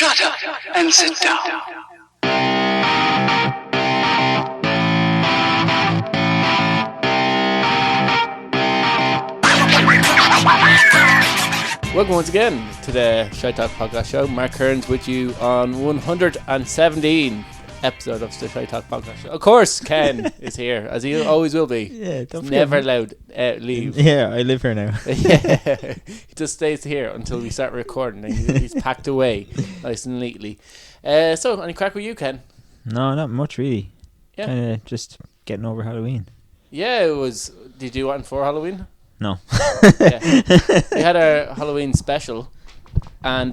Shut up and sit down. Welcome once again to the Shite Podcast Show. Mark Kearns with you on 117 episode of the Shite Podcast Show. Of course, Ken is here, as he always will be. Yeah, don't never allowed leave. Yeah, I live here now. Yeah, he just stays here until we start recording, and he's packed away nice and neatly. So, any crack with you, Ken? No, not much really. Yeah, just getting over Halloween. yeah. It was. Did you do one for Halloween? No. Yeah. We had our Halloween special, and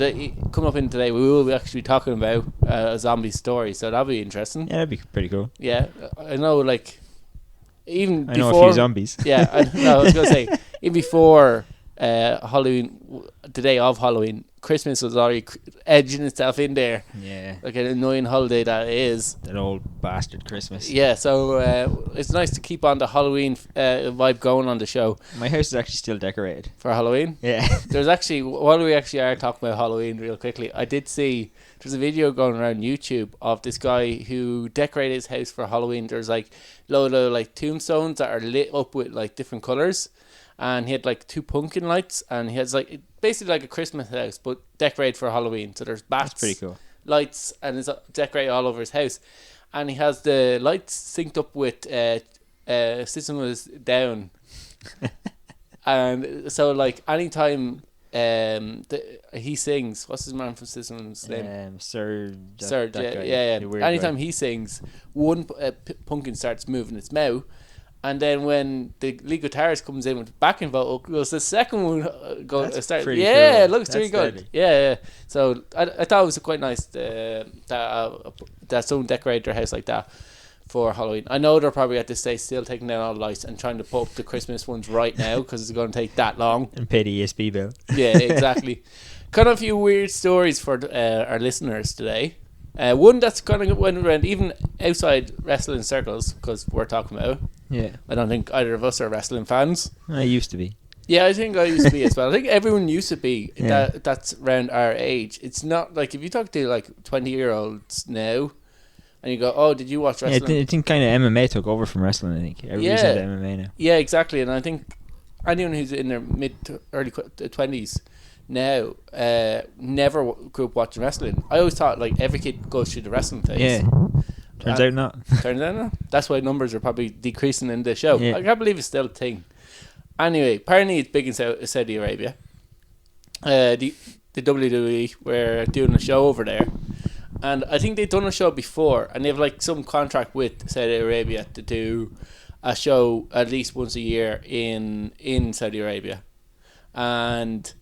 coming up in today, we will be actually talking about a zombie story, so that'll be interesting. Yeah, that'd be pretty cool. Yeah, I know, like, even I before... know a few zombies. Yeah, I was going to say, even before Halloween, the day of Halloween, Christmas was already edging itself in there. Yeah. Like an annoying holiday that it is. That old bastard Christmas. Yeah, so it's nice to keep on the Halloween vibe going on the show. My house is actually still decorated. For Halloween? Yeah. There's actually, while we actually are talking about Halloween real quickly, I did see, there's a video going around YouTube of this guy who decorated his house for Halloween. There's like load of like tombstones that are lit up with like different colours. And he had like 2 pumpkin lights, and he has like basically like a Christmas house, but decorated for Halloween. So there's bats, That's pretty cool. lights, and it's decorated all over his house. And he has the lights synced up with System Was Down. And so like anytime he sings, what's his man from System's name? Serge. Serge, yeah. Anytime he sings, one pumpkin starts moving its mouth. And then when the lead guitarist comes in with backing vocals, the second one starts. Pretty yeah, cool. it looks really good. Deadly. Yeah. So I thought it was quite nice that someone decorated their house like that for Halloween. I know they're probably at this stage still taking down all the lights and trying to put up the Christmas ones right now because it's going to take that long. And pay the ESP bill. Yeah, exactly. Kind of a few weird stories for our listeners today. One that's kind of went around even outside wrestling circles, because we're talking about it. Yeah. I don't think either of us are wrestling fans. I used to be. Yeah, I think I used to be as well. I think everyone used to be. Yeah. That's around our age. It's not like if you talk to like 20-year-olds now and you go, oh, did you watch wrestling? Yeah, I think kind of MMA took over from wrestling, I think. Everybody's into MMA now. Yeah, exactly. And I think anyone who's in their mid to early 20s now never grew up watching wrestling. I always thought like every kid goes through the wrestling phase. Yeah. Turns out not. Turns out not. That's why numbers are probably decreasing in the show. Yeah. I can't believe it's still a thing. Anyway, apparently it's big in Saudi Arabia. The WWE were doing a show over there, and I think they've done a show before, and they have like some contract with Saudi Arabia to do a show at least once a year in Saudi Arabia. And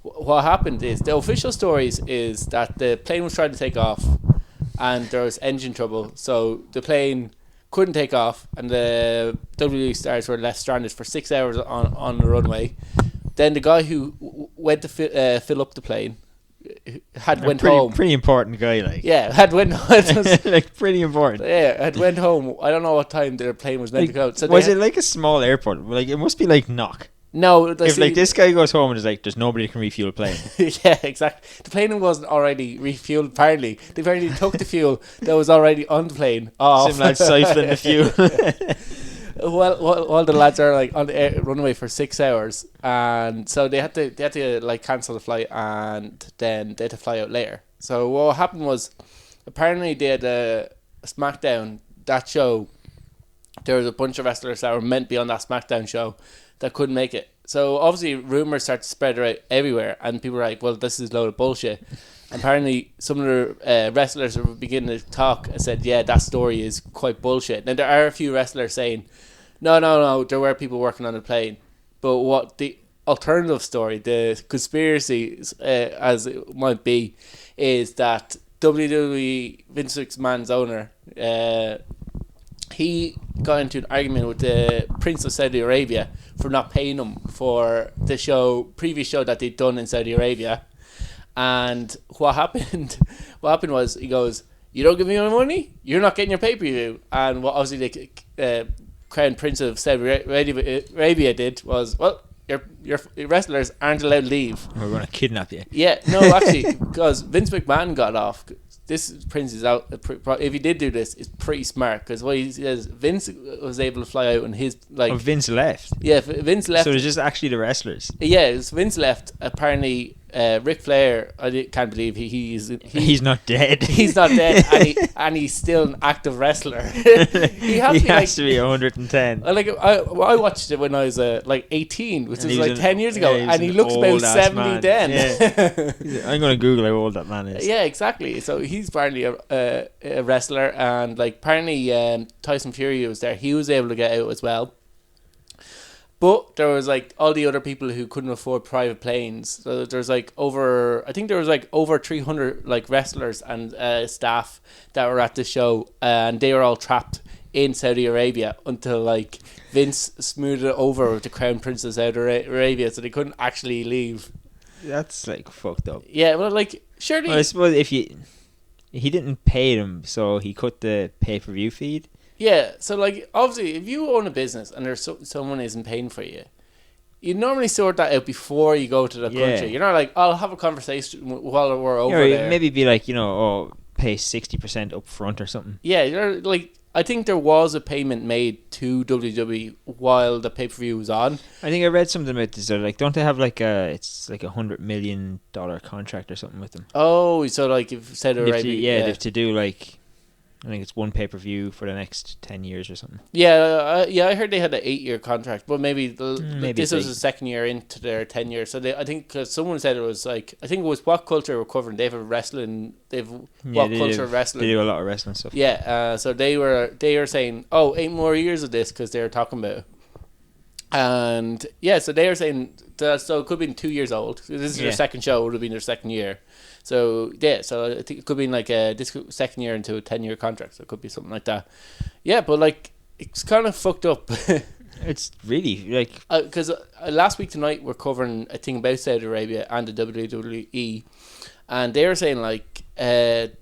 what happened is, the official stories is that the plane was trying to take off and there was engine trouble, so the plane couldn't take off, and the WWE stars were left stranded for 6 hours on the runway. Then the guy who went to fill up the plane went home. Pretty important guy, like. Yeah, went like pretty important. Yeah, went home. I don't know what time their plane was meant to go. So was it like a small airport? Like, it must be like Knock. No, if like this guy goes home and is like, there's nobody who can refuel a plane. Yeah, exactly. The plane wasn't already refueled. Apparently, they apparently took the fuel that was already on the plane off. Some lads siphoning the fuel. While the lads are like on the runway for 6 hours, and so they had to like cancel the flight, and then they had to fly out later. So what happened was, apparently they had a SmackDown, that show. There was a bunch of wrestlers that were meant to be on that SmackDown show that couldn't make it. So obviously rumours start to spread out everywhere, and people were like, well, this is a load of bullshit. Apparently some of the wrestlers were beginning to talk and said, yeah, that story is quite bullshit. Now there are a few wrestlers saying, no, there were people working on the plane. But what the alternative story, the conspiracy as it might be, is that WWE, Vince McMahon's owner, he got into an argument with the Prince of Saudi Arabia for not paying him for the previous show that they'd done in Saudi Arabia. And what happened was, he goes, you don't give me my money, you're not getting your pay-per-view. And what obviously the Crown Prince of Saudi Arabia did was, well, your wrestlers aren't allowed to leave. We're going to kidnap you. Yeah, no, actually, because Vince McMahon got off. This Prince is out. If he did do this, it's pretty smart because what he says, Vince was able to fly out and his like. Oh, Vince left. Yeah, Vince left. So it's just actually the wrestlers. Yeah, Vince left. Apparently, Ric Flair. Can't believe he's not dead. He's not dead, and he's still an active wrestler. he has to be 110. I watched it when I was 18, which was like 10 years ago, yeah, and he looks about 70 man. then. Yeah. I'm going to Google how old that man is. Yeah, exactly. So he's apparently a wrestler, and like apparently Tyson Fury was there. He was able to get out as well. But there was like all the other people who couldn't afford private planes. So there's like over 300 like wrestlers and staff that were at the show, and they were all trapped in Saudi Arabia until like Vince smoothed it over with the Crown Prince of Saudi Arabia, so they couldn't actually leave. That's like fucked up. Yeah, well, like surely. Well, I suppose he didn't pay them, so he cut the pay-per-view feed. Yeah, so like obviously, if you own a business and there's someone isn't paying for you, you normally sort that out before you go to the country. You're not like, I'll have a conversation while we're over there. Maybe be like, pay 60% up front or something. Yeah, you're like, I think there was a payment made to WWE while the pay-per-view was on. I think I read something about this. Like, don't they have it's like $100 million contract or something with them? Oh, so like if Saudi Arabia, they have to do like. I think it's one pay-per-view for the next 10 years or something. Yeah, I heard they had an 8-year contract, but maybe this was the second year into their 10 years. So I think cause someone said it was like, I think it was What Culture we're covering. They have wrestling. What Culture wrestling. They do a lot of wrestling stuff. Yeah, so they were saying, 8 more years of this because they were talking about it. And yeah, so they were saying that, so it could have been 2 years old. This is their second show. It would have been their second year. So yeah, so I think it could be like this second year into a 10-year contract. So it could be something like that. Yeah, but like it's kind of fucked up. It's really like because last week tonight we're covering a thing about Saudi Arabia and the WWE, and they were saying the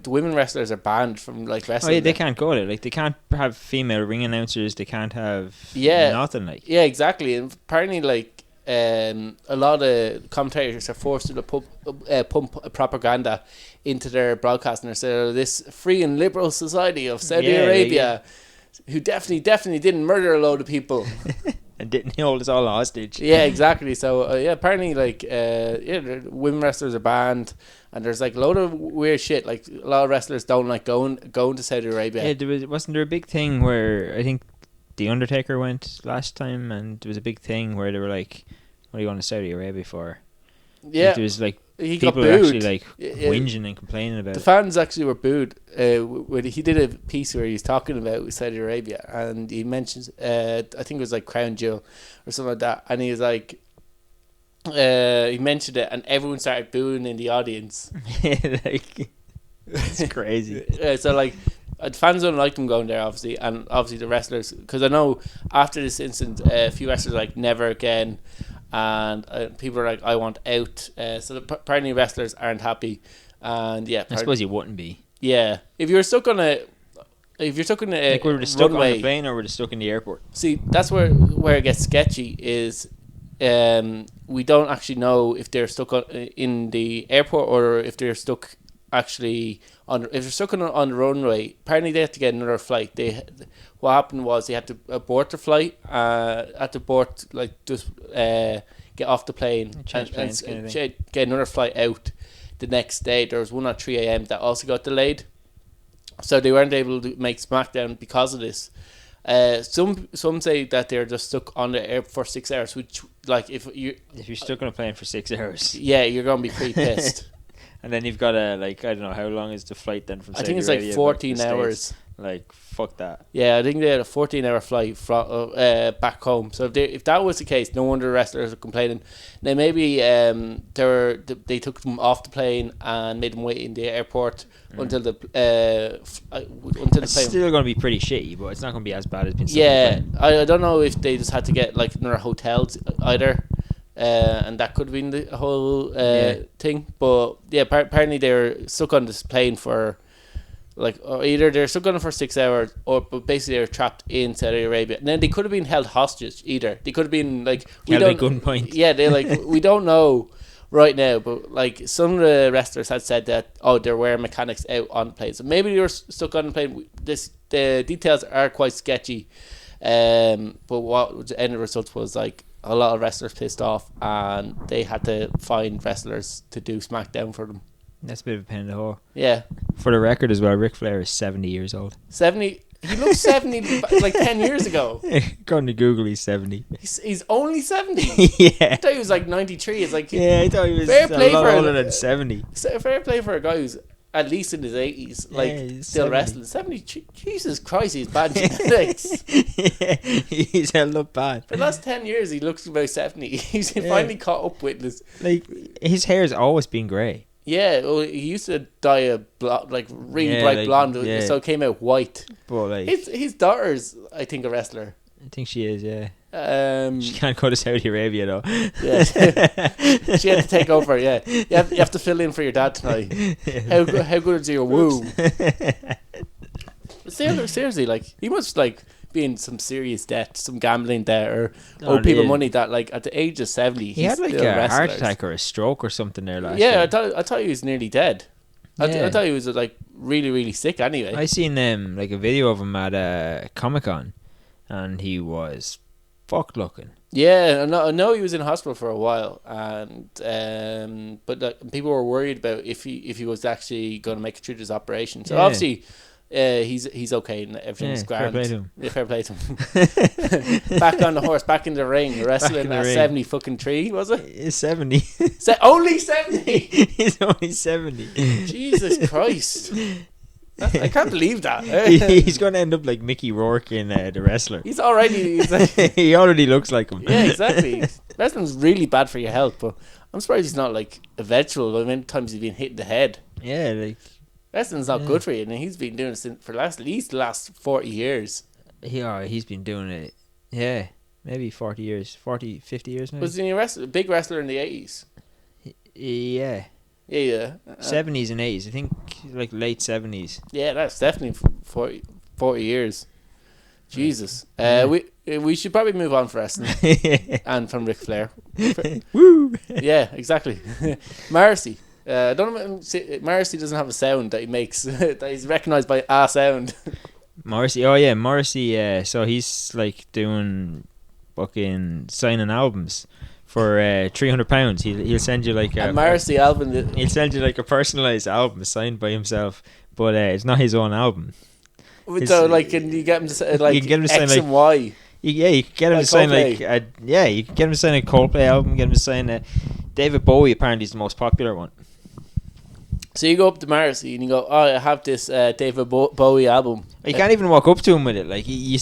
women wrestlers are banned from like wrestling. Oh yeah, they can't go there. Like they can't have female ring announcers. They can't have nothing like. Yeah, exactly. And apparently a lot of commentators are forced to pump propaganda into their broadcast, and they say this free and liberal society of Saudi Arabia, who definitely didn't murder a load of people and didn't hold us all hostage. Yeah, exactly. So apparently women wrestlers are banned, and there's like a load of weird shit. Like a lot of wrestlers don't like going to Saudi Arabia. Yeah, wasn't there a big thing where I think The Undertaker went last time, and there was a big thing where they were like, "What are you going to Saudi Arabia for?" Yeah, like, there was like he people got were booed. actually like whinging and complaining about the it. fans actually were booed. When he did a piece where he's talking about Saudi Arabia, and he mentions, I think it was like Crown Jewel or something like that, and he was like, he mentioned it, and everyone started booing in the audience. Like, it's crazy. So like. Fans don't like them going there, obviously, and obviously the wrestlers, because I know after this incident, a few wrestlers are like never again, and people are like, I want out. So apparently wrestlers aren't happy, and yeah, I suppose you wouldn't be. Yeah, if you're stuck on a, like were they stuck runway, on the plane or were they stuck in the airport? See, that's where it gets sketchy. Is we don't actually know if they're stuck in the airport or if they're stuck. Actually, if they're stuck on the runway, apparently they have to get another flight. What happened was they had to abort the flight. Had to abort, just get off the plane and get another flight out the next day. There was one at 3 a.m. that also got delayed, so they weren't able to make SmackDown because of this. Some say that they're just stuck on the air for 6 hours, which like if you're stuck on a plane for 6 hours, yeah, you're gonna be pretty pissed. And then you've got I don't know, how long is the flight then from Saudi I think it's Arabia like 14 hours. States? Like, fuck that. Yeah, I think they had a 14-hour flight from back home. So if that was the case, no wonder the wrestlers are complaining. Now maybe they took them off the plane and made them wait in the airport until the plane. It's still going to be pretty shitty, but it's not going to be as bad as being. Yeah, I don't know if they just had to get like another hotel either. And that could have been the whole thing, but yeah, apparently they're stuck on this plane for Like, or either they're stuck on it for 6 hours, but basically they're trapped in Saudi Arabia. And then they could have been held hostage. Either they could have been like held at gunpoint. Yeah, they're like we don't know right now, but like some of the wrestlers had said that there were mechanics out on the plane, so maybe they were stuck on the plane. The details are quite sketchy, but what the end result was like a lot of wrestlers pissed off, and they had to find wrestlers to do SmackDown for them. That's a bit of a pain in the hole. Yeah. For the record as well, Ric Flair is 70 years old. 70? He looked 70 like 10 years ago. According to Google, he's 70. He's only 70? Yeah. I thought he was like 93. It's like, yeah, I thought he was fair a play lot for older than 70. Fair play for a guy who's at least in his 80s, like still 70. wrestling. 70? Jesus Christ, he's bad genetics. Yeah, he's held up bad. For the last 10 years, he looks about 70. He's finally caught up with this. Like, his hair's always been grey. Yeah, well, he used to dye really bright blonde, so it came out white. But like, his daughter's, I think, a wrestler. I think she is, yeah. She can't go to Saudi Arabia though. Yeah, she had to take over. Yeah, you have to fill in for your dad tonight. How good is your womb? Seriously, like he must like be in some serious debt, some gambling debt, or owe people money that like at the age of 70 he had like a heart attack or a stroke or something there last year. I thought he was nearly dead. I thought he was like really, really sick anyway. I seen like a video of him at a Comic-Con, and he was fucked looking. Yeah, I know he was in hospital for a while, and but people were worried about if he was actually going to make it through this operation. So obviously, he's okay and everything's grand. Fair play to him. Back on the horse, back in the ring, wrestling at 70 fucking 3, was it? He's 70. Only 70. He's only 70. Jesus Christ. I can't believe that. He's going to end up like Mickey Rourke in The Wrestler. He's already... he already looks like him. Yeah, exactly. Wrestling's really bad for your health, but I'm surprised he's not like a vegetable. How many times he's been hit in the head? Yeah, like... Wrestling's not good for you, and he's been doing it for at least the last 40 years. He's been doing it, yeah, maybe 40 years, 40, 50 years maybe. Was he a big wrestler in the 80s? Yeah. Yeah. 70s and 80s, I think like late 70s. Yeah, that's definitely 40 years. Jesus. We should probably move on for wrestling. And from Ric Flair. Woo! Yeah, exactly. Marcy. Morrissey doesn't have a sound that he makes that he's recognised by a sound. Morrissey, so he's like doing fucking signing albums for £300. He'll send you like a Morrissey album. He'll send you like a personalised album signed by himself, but it's not his own album. So like, can you get him to say like X and Y? Yeah, you can get him to sign like you can get him to sign a Coldplay album. Get him to sign David Bowie. Apparently, is the most popular one. So you go up to Morrissey and you go, I have this David Bowie album. You can't even walk up to him with it. Like you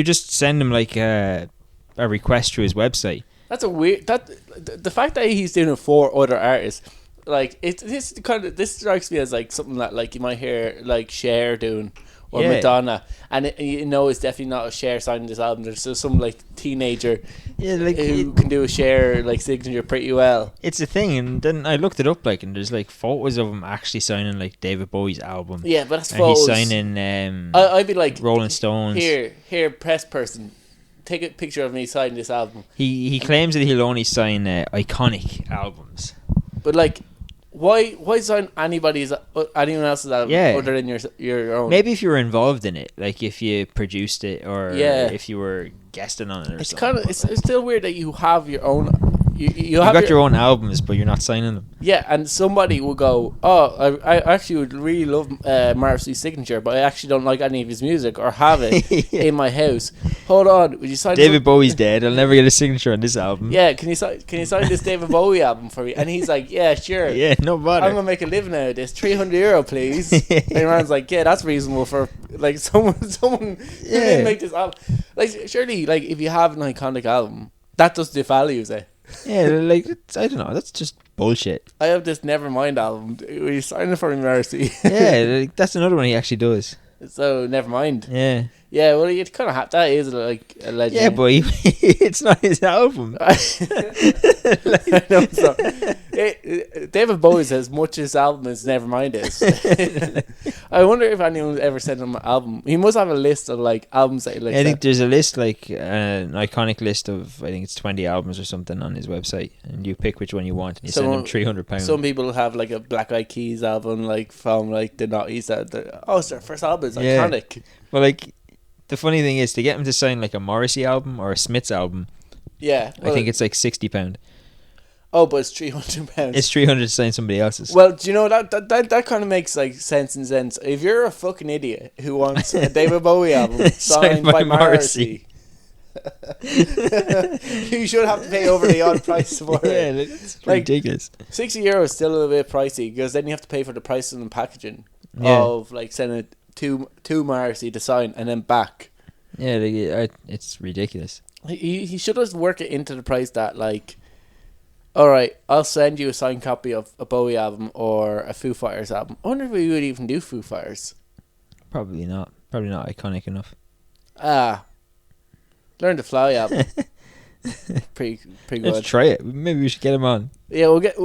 just send him like a request through his website. That's a weird. The fact that he's doing it for other artists, like this strikes me as like something that like you might hear like Cher doing. Or Madonna, and it's definitely not a Cher signing this album. There's some like teenager, who can do a Cher like signature pretty well. It's a thing, and then I looked it up, like, and there's like photos of him actually signing like David Bowie's album. Yeah, but that's and photos. He's signing. I'd be like Rolling Stones. Here, press person, take a picture of me signing this album. He claims that he'll only sign iconic albums, but like. Why sign anyone else's album other than your own? Maybe if you were involved in it, like if you produced it or if you were guesting on it or something. It's still weird that you have your own. You got your own albums, but you're not signing them. Yeah, and somebody will go, I actually would really love Morrissey's signature, but I actually don't like any of his music or have it in my house. Hold on, would you sign David Bowie's dead. I'll never get a signature on this album. Yeah, can you sign this David Bowie album for me? And he's like, yeah, sure. Yeah, no bother. I'm gonna make a living out of this. €300, please. And everyone's like, yeah, that's reasonable for like someone who didn't make this album. Like, surely, like if you have an iconic album, that does devalues it. Yeah, like I don't know. That's just bullshit. I have this Nevermind album. Will you sign it for me, Mercy? Yeah, like, that's another one he actually does. So Nevermind. Yeah. Yeah, well, you kind of have that. Is like a legend. Yeah, but it's not his album. I know, so David Bowie's as much as album as Nevermind is. I wonder if anyone's ever sent him an album. He must have a list of like albums that he likes. I think there's a list, like an iconic list of, I think it's 20 albums or something on his website, and you pick which one you want, and you send him £300. Some people have like a Black Eyed Keys album, like from like the noughties. It's their first album. It's iconic. Well, like the funny thing is to get him to sign like a Morrissey album or a Smiths album. Yeah, I think it's like £60. Oh, but it's £300. It's $300 to sign somebody else's. Well, do you know that kind of makes like sense in sense. If you're a fucking idiot who wants a David Bowie album signed by Morrissey, you should have to pay over the odd price for it. Yeah, it's ridiculous. €60 is still a little bit pricey because then you have to pay for the pricing and packaging of like sending it to Morrissey to sign and then back. Yeah, it's ridiculous. He should just work it into the price that like, all right, I'll send you a signed copy of a Bowie album or a Foo Fighters album. I wonder if we would even do Foo Fighters. Probably not. Probably not iconic enough. Learn to Fly album. pretty good. Let's try it. Maybe we should get him on. Yeah, we'll get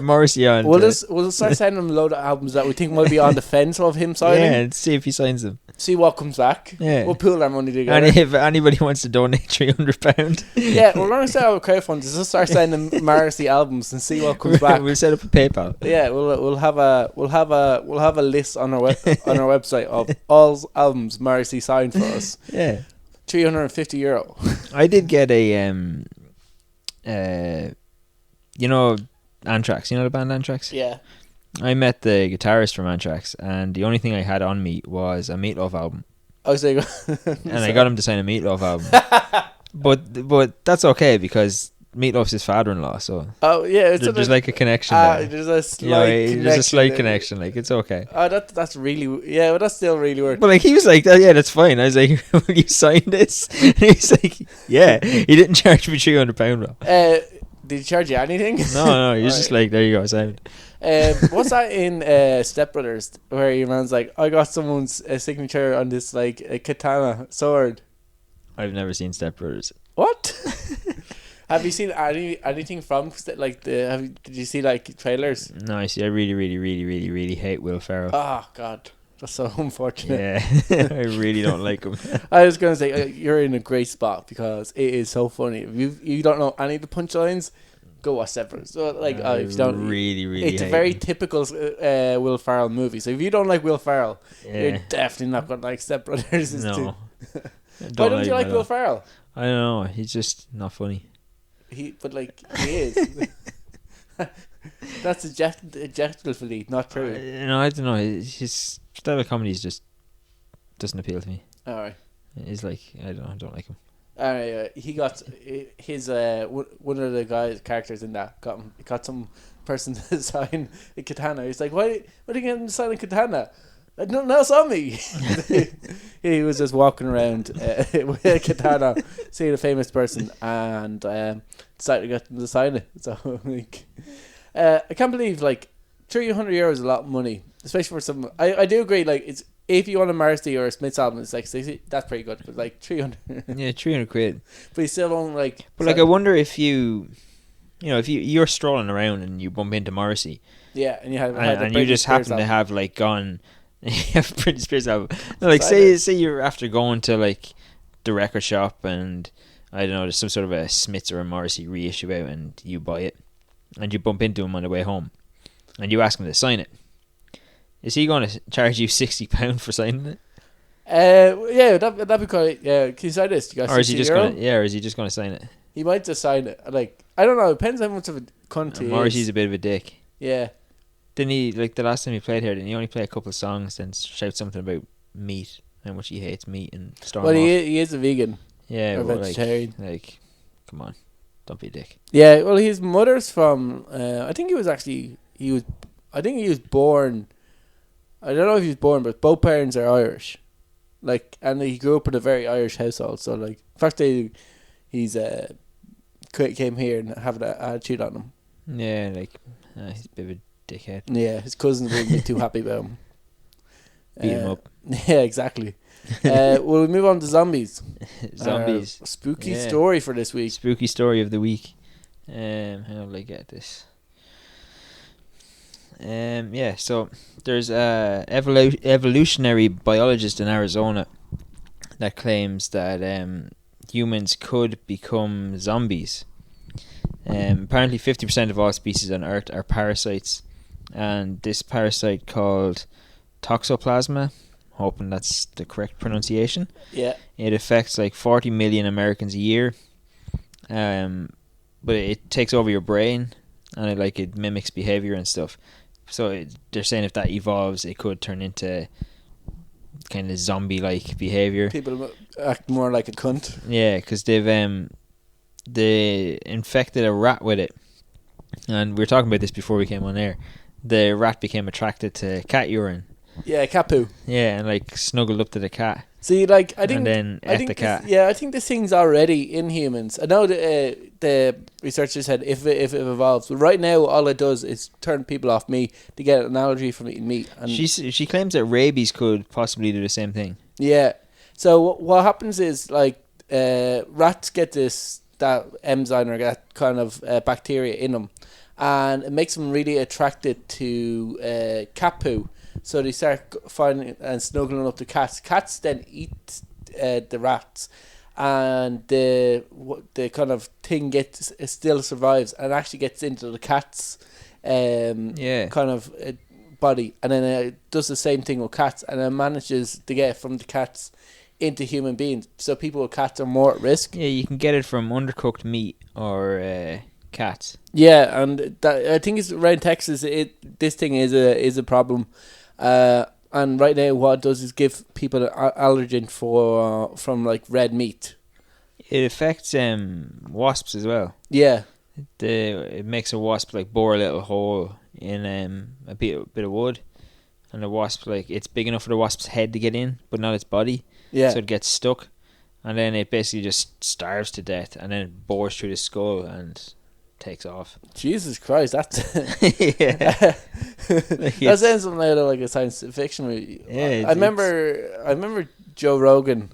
Morrissey on. We'll start sending him a load of albums that we think might be on the fence of him signing. Yeah, and see if he signs them. See what comes back. Yeah, we'll pool our money together. And if anybody wants to donate £300, yeah, we're gonna set up a crowdfund. Just start sending Morrissey albums and see what comes back. We'll set up a PayPal. Yeah, we'll have a list on our website of all albums Morrissey signed for us. Yeah, €350. I did get a Anthrax. You know the band Anthrax? Yeah. I met the guitarist from Anthrax, and the only thing I had on me was a Meatloaf album. I was like, and I got him to sign a Meatloaf album. but that's okay because Meatloaf's his father-in-law, so there's like a connection there. There's a slight connection. Like it's okay. That's really but that's still really weird. But like he was like, yeah, that's fine. I was like, will you sign this? And he was like, yeah. He didn't charge me £300, bro. Did he charge you anything? No. He was just like, there you go, sign it. What's that in Step Brothers where your man's like, I got someone's signature on this like a katana sword? I've never seen Step Brothers. What? Have you seen anything from like did you see like trailers? No, I see. I really, really, really, really, really hate Will Ferrell. Oh God, that's so unfortunate. Yeah, I really don't like him. I was gonna say you're in a great spot because it is so funny. If you don't know any of the punchlines, go watch Severance. So like if you don't, really, it's a very typical Will Ferrell movie. So if you don't like Will Ferrell, you're definitely not gonna like Step Brothers. No. Why don't you like Will Ferrell? I don't know. He's just not funny. He is. That's objectively not true. I don't know. His style of comedy just doesn't appeal to me. All right. He's like, I don't like him. He got his one of the characters in that got some person to sign a katana. He's like, why are you getting to sign a katana? Nothing else on me. He was just walking around with a katana, seeing a famous person, and decided to get them to sign it. So like, I can't believe like €300 is a lot of money, especially for some. I do agree. Like it's if you want a Morrissey or a Smiths album, it's like 60. That's pretty good. But like 300. Yeah, £300. But you still don't like. But like, I wonder if if you're strolling around and you bump into Morrissey. Yeah, and you have and you just happen to have like gone. You have Britney Spears album. No, like say you're after going to like the record shop and I don't know, there's some sort of a Smiths or a Morrissey reissue out and you buy it and you bump into him on the way home and you ask him to sign it. Is he going to charge you £60 for signing it? Yeah, that'd be quite. Yeah, can you sign this? You got or is he just going to? Yeah, or is he just going to sign it? He might just sign it. Like I don't know. It depends how much of a cunt he is. Morrissey's a bit of a dick. Yeah. Didn't he, like the last time he played here, didn't he only play a couple of songs and shout something about meat, how much he hates meat and storm off? He is a vegan. Yeah, or vegetarian. Like, come on, don't be a dick. Yeah, well, his mother's from. I think he was born. I don't know if he was born, but both parents are Irish. Like, and he grew up in a very Irish household. So, like, first day he's came here and having an attitude on him. Yeah, like he's a bit of a dickhead. Yeah, his cousins wouldn't be too happy about him. Beat him up. Yeah, exactly. We'll move on to zombies. Zombies. Spooky story for this week. Spooky story of the week. How will I get this? So there's a evolutionary biologist in Arizona that claims that humans could become zombies. Apparently 50% of all species on Earth are parasites, and this parasite called toxoplasma, hoping that's the correct pronunciation. Yeah. It affects like 40 million Americans a year. But it takes over your brain, and it mimics behavior and stuff. So they're saying if that evolves, it could turn into kind of zombie-like behavior. People act more like a cunt. Yeah, because they infected a rat with it, and we were talking about this before we came on air. The rat became attracted to cat urine. Yeah, cat poo. Yeah, and snuggled up to the cat. See, I think, and then ate the cat. I think this thing's already in humans. I know the researchers said if it evolves, but right now all it does is turn people off meat to get an allergy from eating meat. And she claims that rabies could possibly do the same thing. Yeah. So what happens is rats get that enzyme or that kind of bacteria in them, and it makes them really attracted to cat poo. So they start finding and snuggling up to cats. Cats then eat the rats, and the kind of thing still survives and actually gets into the cat's kind of body, and then it does the same thing with cats, and it manages to get it from the cats into human beings. So people with cats are more at risk. Yeah, you can get it from undercooked meat or cats. Yeah, and I think it's around Texas. This thing is a problem. And right now what it does is give people an allergen from red meat. It affects wasps as well. Yeah. It makes a wasp bore a little hole in a bit of wood, and the wasp it's big enough for the wasp's head to get in, but not its body. Yeah. So it gets stuck, and then it basically just starves to death, and then it bores through the skull and takes off. Jesus Christ, that's yeah. That sounds something like a science fiction movie. Yeah, I remember Joe Rogan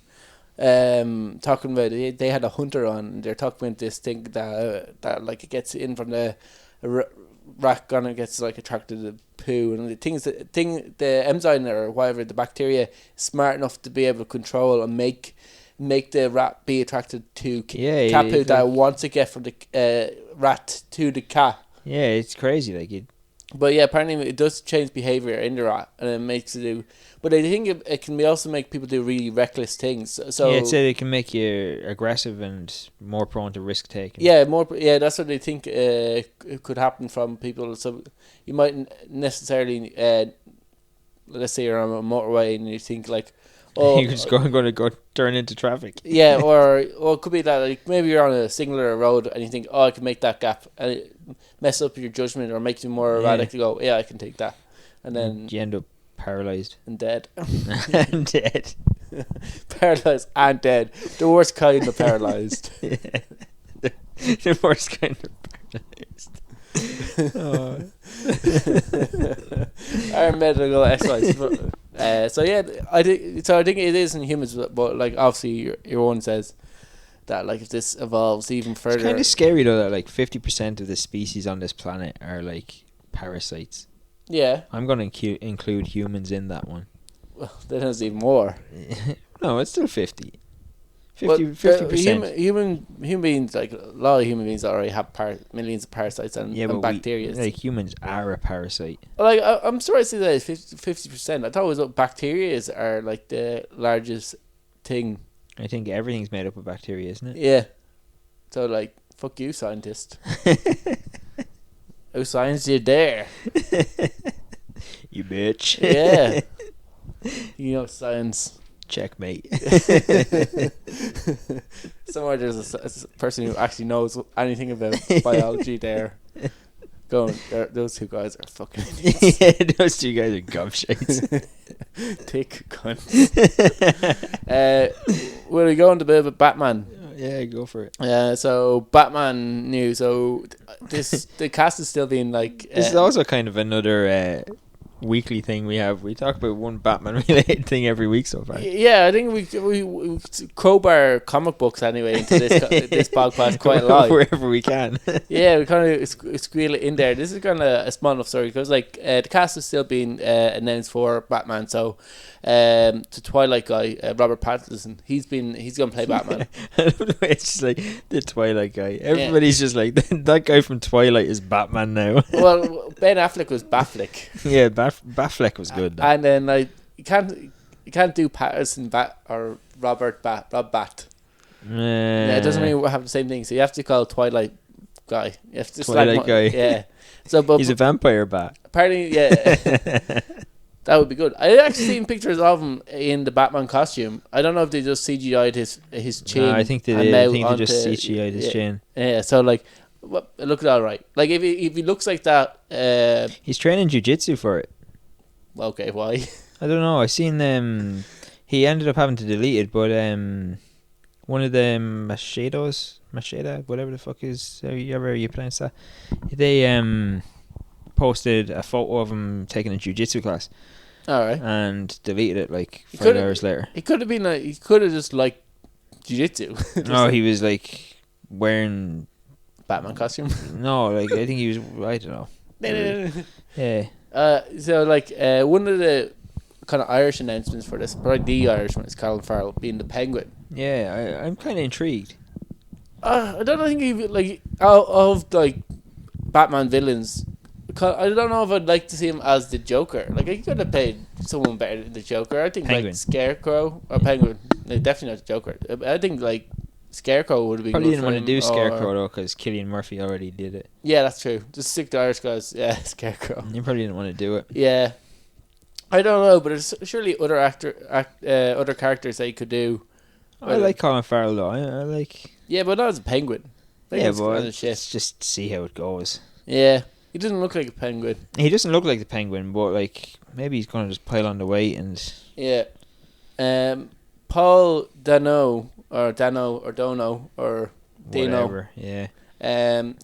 talking about it. They had a hunter on, and they're talking about this thing that it gets in from the rat gun and gets attracted to the poo, and the enzyme or whatever, the bacteria is smart enough to be able to control and make the rat be attracted to cat poo that it wants to get from the rat to the cat. Yeah, it's crazy. But yeah, apparently it does change behaviour in the rat, and it makes it do. But I think it can also make people do really reckless things. So yeah, it said it can make you aggressive and more prone to risk taking. Yeah, that's what they think it could happen from people. So you mightn't necessarily, let's say you're on a motorway and you think you're just going to go turn into traffic. Yeah, or it could be that maybe you're on a singular road and you think, I can make that gap, and it mess up your judgment or makes you more erratic to go, I can take that, and then you end up paralyzed and dead. and dead. Paralyzed and dead. The worst kind of paralyzed. The worst kind of paralyzed. Our medical exercise. I think it is in humans, but obviously your one says that if this evolves even further, it's kind of scary though that 50% of the species on this planet are parasites. Yeah, I'm going to include humans in that one. Well, then there's even more. No, it's still 50%. 50%. Human beings, a lot of human beings already have millions of parasites and bacteria. Humans are a parasite. I'm sorry to say that it's 50%. I thought it was bacteria are the largest thing. I think everything's made up of bacteria, isn't it? Yeah. So fuck you, scientist. Oh, science, you dare. You bitch. Yeah. You know science. Checkmate. Somewhere there's a person who actually knows anything about biology there. Those two guys are fucking idiots. Yeah, those two guys are gobshites. Thick cunts. Will we go into a bit of Batman? Yeah, go for it. So Batman news. So the cast is still being this is also kind of another weekly thing we have. We talk about one Batman related thing every week so far. Yeah, I think we crowbar comic books anyway into this podcast quite a lot. Wherever we can. Yeah, we kind of squeal it in there. This is kind of a small enough story because like the cast is still being announced for Batman. So the Twilight guy, Robert Pattinson, he's gonna play Batman. It's just like the Twilight guy. Everybody's just like that guy from Twilight is Batman now. Well, Ben Affleck was Batfleck. Yeah, Batfleck was good. Though. And then like you can't do Patterson Bat or Rob Bat. Yeah, it doesn't really have the same thing. So you have to call Twilight guy. You have to Twilight guy. Yeah. So, but he's a vampire bat. Apparently, yeah. That would be good. I actually seen pictures of him in the Batman costume. I don't know if they just CGI'd his chin. No, I think they did. I think they just CGI'd his chin. Yeah. So like, it looked all right. Like if he looks like that, he's training jiu-jitsu for it. Okay, why? I don't know. I seen he ended up having to delete it, but one of the Machida, whatever the fuck is however you pronounce that, they posted a photo of him taking a jiu-jitsu class. All right. And deleted it like 5 hours later. He could have been he could have just liked jiu-jitsu. No, he was like wearing Batman costume. No, like I think he was. I don't know. Yeah. So like one of the kind of Irish announcements for this, probably the Irish one, is Colin Farrell being the Penguin. Yeah, I'm kind of intrigued. I don't think he like out of like Batman villains. I don't know if I'd like to see him as the Joker. Like he could have played someone better than the Joker. I think Penguin. Like Scarecrow or Penguin. No, definitely not the Joker. I think like Scarecrow would have been. Probably good didn't for want to him, do Scarecrow though, because Cillian Murphy already did it. Yeah, that's true. Just stick to Irish guys. Yeah, Scarecrow. You probably didn't want to do it. Yeah, I don't know, but there's surely other other characters that you could do. I like Colin Farrell though. I like. Yeah, but not as a Penguin. Penguin's but let's just see how it goes. Yeah, he doesn't look like a penguin. He doesn't look like the Penguin, but like maybe he's gonna just pile on the weight and. Yeah, Paul Dano or Dino or Dino. Whatever. Yeah.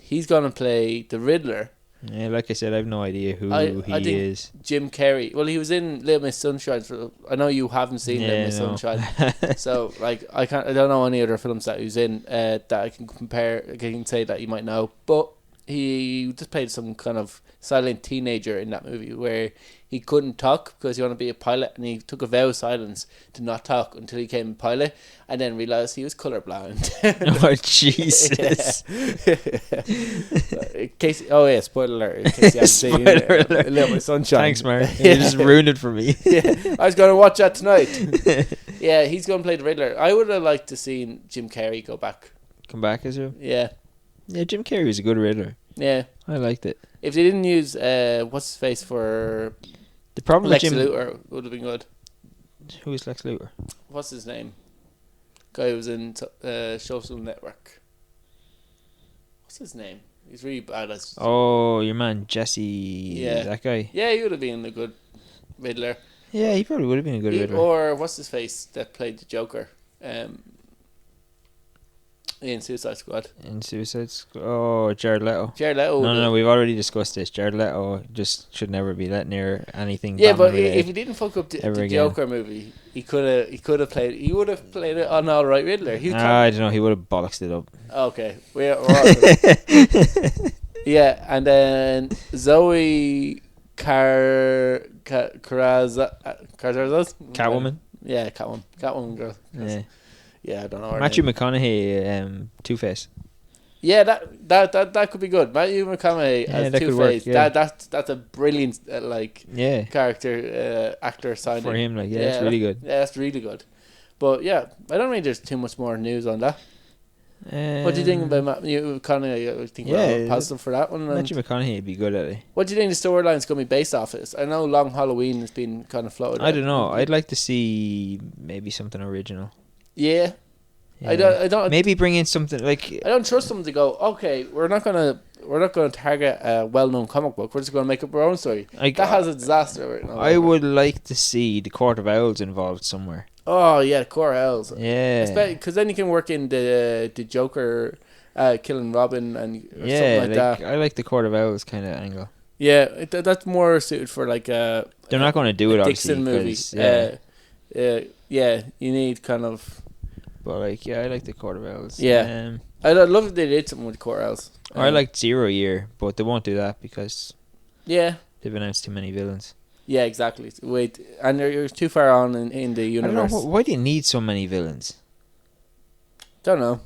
He's gonna play the Riddler. Yeah, like I said, I have no idea who I he is. Jim Carrey. Well, he was in Little Miss Sunshine. I know you haven't seen Little Miss Sunshine, so like I don't know any other films that he was in that I can compare. I can say that you might know, but he just played some kind of silent teenager in that movie where he couldn't talk because he wanted to be a pilot, and he took a vow of silence to not talk until he became a pilot, and then realised he was colourblind. Oh Jesus! Spoiler alert! In case you haven't seen Little Miss Sunshine. Thanks, Mark. You just ruined it for me. Yeah, I was going to watch that tonight. Yeah, he's going to play the Riddler. I would have liked to see Jim Carrey go back. Come back as well? Yeah. Yeah, Jim Carrey was a good Riddler. Yeah. I liked it. If they didn't use what's his face for the problem Lex with Jim Luthor, would have been good. Who is Lex Luthor? What's his name? Guy who was in Social Network. What's his name? He's really bad as. Oh, your man Jesse. Yeah, that guy. Yeah, he would have been a good Riddler. Yeah, he probably would have been a good Riddler. Or what's his face that played the Joker? In Suicide Squad. Oh, Jared Leto. No, we've already discussed this. Jared Leto just should never be let near anything. Yeah, Batman but if he didn't fuck up the Joker movie, he would have played it on All Right Riddler. I don't know. He would have bollocks it up. Okay, we're yeah, and then Zoe Carazas. Catwoman. Yeah, Catwoman girl. Yeah, I don't know. Matthew McConaughey, Two-Face. Yeah, that could be good. Matthew McConaughey as Two-Face. Yeah. That's a brilliant character actor signing for him. Like that's really good. Yeah, that's really good. But yeah, I don't think there's too much more news on that. What do you think about Matthew McConaughey? I think we're positive for that one. Matthew McConaughey would be good at it. What do you think the storyline's going to be based off of? I know Long Halloween has been kind of floated. I don't know. I'd like to see maybe something original. Yeah. I don't. Maybe bring in something like. I don't trust them to go. Okay, we're not gonna target a well-known comic book. We're just gonna make up our own story. That has a disaster right now. I would like to see the Court of Owls involved somewhere. Oh yeah, the Court of Owls. Yeah. Because then you can work in the Joker, killing Robin and something like that. I like the Court of Owls kind of angle. Yeah, that's more suited for like a. They're not going to do it, obviously. Dixon movie. 'cause, Yeah, you need kind of. But like, yeah, I like the Quartervells. Yeah. I'd love if they did something with Corels. I liked 0 Year, but they won't do that because they've announced too many villains. Yeah, exactly. Wait, and you're too far on in the universe. I don't know, why do you need so many villains? Don't know.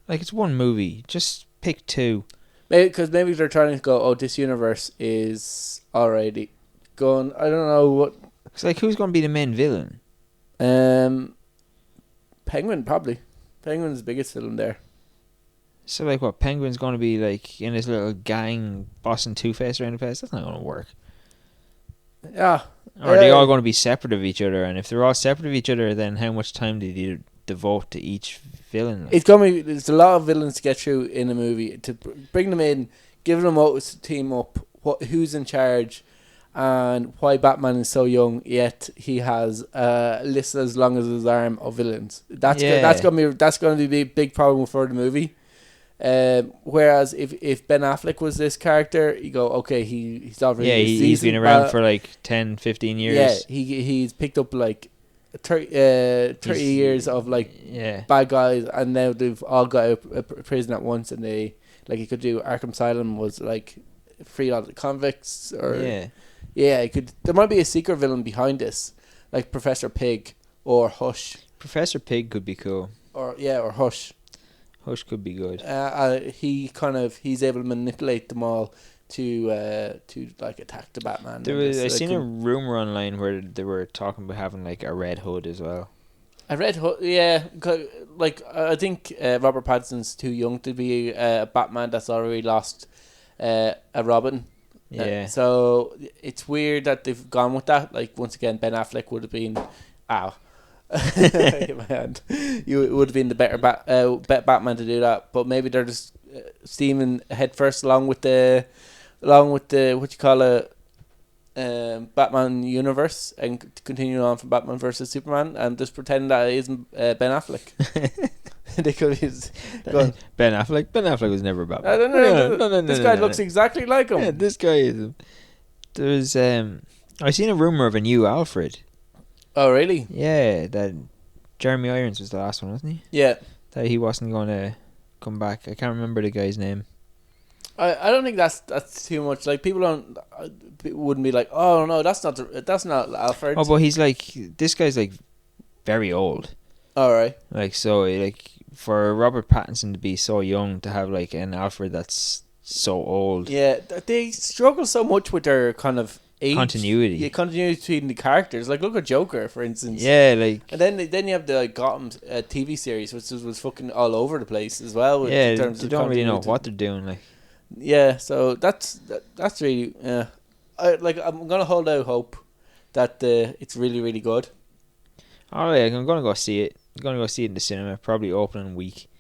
Like, it's one movie. Just pick 2. Because maybe they're trying to go, this universe is already going. I don't know what. It's like, who's going to be the main villain? Penguin, probably. Penguin's the biggest villain there. So, like, what? Penguin's going to be, like, in his little gang bossing Two-Face around the place? That's not going to work. Yeah. Or are they all going to be separate of each other? And if they're all separate of each other, then how much time did you devote to each villain? Like? There's a lot of villains to get through in a movie. To bring them in, give them a team up, who's in charge, and why Batman is so young, yet he has a list as long as his arm of villains. That's going to be a big problem for the movie. Whereas if Ben Affleck was this character, you go, okay, he's already he's been around for like 10, 15 years. Yeah, he's picked up like 30 years of like bad guys, and now they've all got out of prison at once, and they like he could do Arkham Asylum was like free all the convicts, or he could. There might be a secret villain behind this, like Professor Pig or Hush. Professor Pig could be cool. Or Hush. Hush could be good. He's able to manipulate them all to like attack the Batman. I seen a rumor online where they were talking about having like a Red Hood as well. A Red Hood, yeah. Like I think Robert Pattinson's too young to be a Batman that's already lost a Robin. Yeah. So it's weird that they've gone with that. Like once again, Ben Affleck would have been hit my hand. You would have been the better Batman to do that, but maybe they're just steaming head first along with the what you call it, Batman universe, and continue on from Batman versus Superman, and just pretend that it isn't Ben Affleck. They could use Ben Affleck. Ben Affleck was never Batman. No. This guy looks exactly like him. Yeah, this guy is. There's I seen a rumor of a new Alfred. Oh, really? Yeah, that Jeremy Irons was the last one, wasn't he? Yeah. That he wasn't going to come back. I can't remember the guy's name. I don't think that's too much. Like people wouldn't be like, oh no, that's not Alfred. Oh, but he's like, this guy's like very old. All right. Like so, like for Robert Pattinson to be so young, to have like an Alfred that's so old. Yeah, they struggle so much with their kind of age. Continuity. Yeah, continuity between the characters. Like look at Joker, for instance. Yeah, like. And then you have the like, Gotham TV series, which was fucking all over the place as well. They don't really know what they're doing. Like. Yeah, so that's really I'm gonna hold out hope that it's really, really good. Alright, I'm gonna go see it. I'm gonna go see it in the cinema, probably opening week.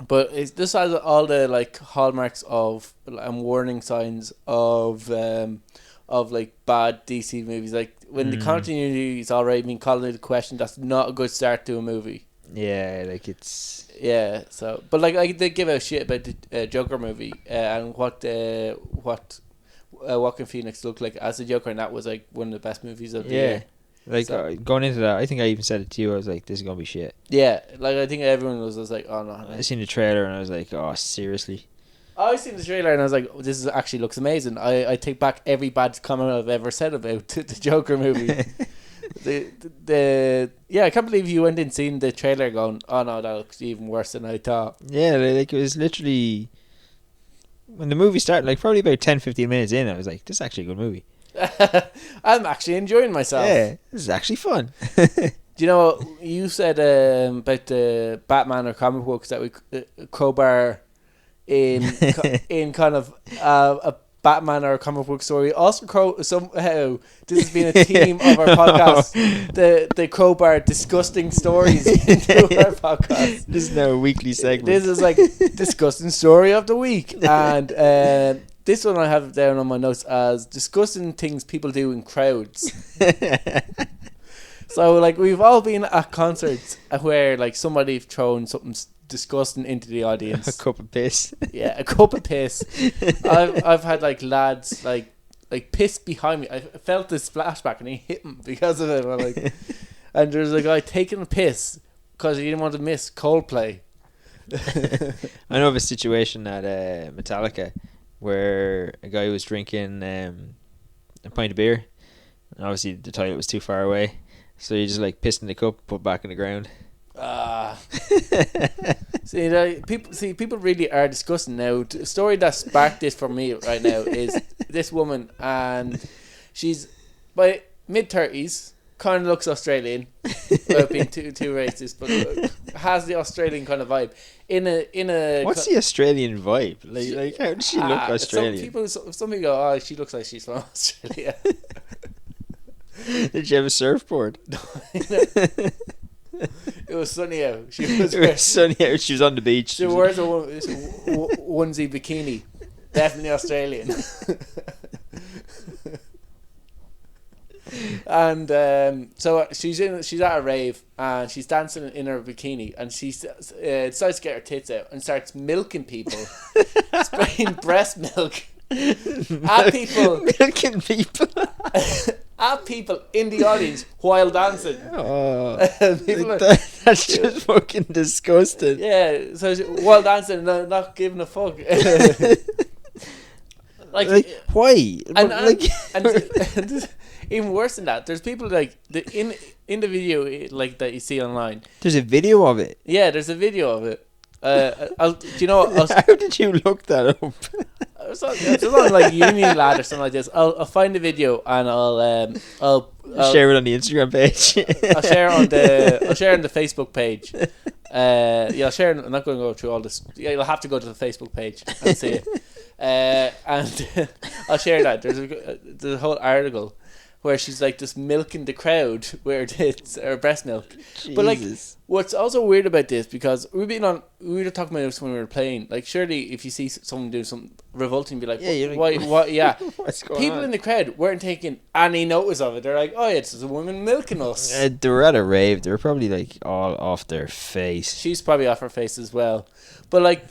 But this has all the like hallmarks of warning signs of like bad DC movies. Like when the continuity is already being called into question, that's not a good start to a movie. Yeah, like it's. Yeah, so but like they give a shit about the Joker movie and what Joaquin Phoenix looked like as a Joker, and that was like one of the best movies of the year. Like going into that, I think I even said it to you. I was like, "This is gonna be shit." Yeah, like I think everyone was like, "Oh no!" I seen the trailer and I was like, "Oh, seriously." I seen the trailer and I was like, "This actually looks amazing." I take back every bad comment I've ever said about the Joker movie. I can't believe you went and seen the trailer going, oh no, that looks even worse than I thought. Yeah, like it was literally when the movie started, like probably about 10-15 minutes in, I was like, this is actually a good movie. I'm actually enjoying myself. Yeah, this is actually fun. Do you know what you said about the Batman or comic books that we crowbar in kind of a Batman or a comic book story? Also, somehow this has been a theme of our podcast. The crowbar disgusting stories into our podcast. This is now a weekly segment. This is like disgusting story of the week, and this one I have down on my notes as disgusting things people do in crowds. So like we've all been at concerts where like somebody thrown something disgusting into the audience. A cup of piss. Yeah, a cup of piss. I've had like lads like piss behind me. I felt the splashback and he hit him because of it. And there's a guy taking a piss because he didn't want to miss Coldplay. I know of a situation at Metallica where a guy was drinking a pint of beer, and obviously the toilet was too far away, so he just like pissed in the cup, put back in the ground. People really are disgusting now. The story that sparked this for me right now is this woman, and she's by mid-30s, kind of looks Australian without being too racist, but has the Australian kind of vibe. What's the Australian vibe? Like how does she look Australian? Some people go, oh, she looks like she's from Australia. Did she have a surfboard? It was sunny out. She was on the beach. She wears a onesie bikini. Definitely Australian. And so she's at a rave and she's dancing in her bikini, and she decides to get her tits out and starts milking people, spraying breast milk at people, milking people. At people in the audience while dancing. That's just fucking disgusting. Yeah, so while dancing, not giving a fuck. like why? And even worse than that, there's people like in the video like that you see online. There's a video of it. Yeah, there's a video of it. How did you look that up? It's on like Unilad or something like this. I'll find the video and I'll share it on the Instagram page. I'll share on the Facebook page. I'll share. I'm not going to go through all this. Yeah, you'll have to go to the Facebook page and see it. And I'll share that. There's a whole article where she's like just milking the crowd where it's her breast milk. Jesus. But like, what's also weird about this, because we were talking about this when we were playing. Like, surely if you see someone do something revolting, be like, what? Yeah. What's going People on? in the crowd weren't taking any notice of it. They're like, oh, yeah, it's just a woman milking us. They were at a rave. They were probably like all off their face. She's probably off her face as well. But like,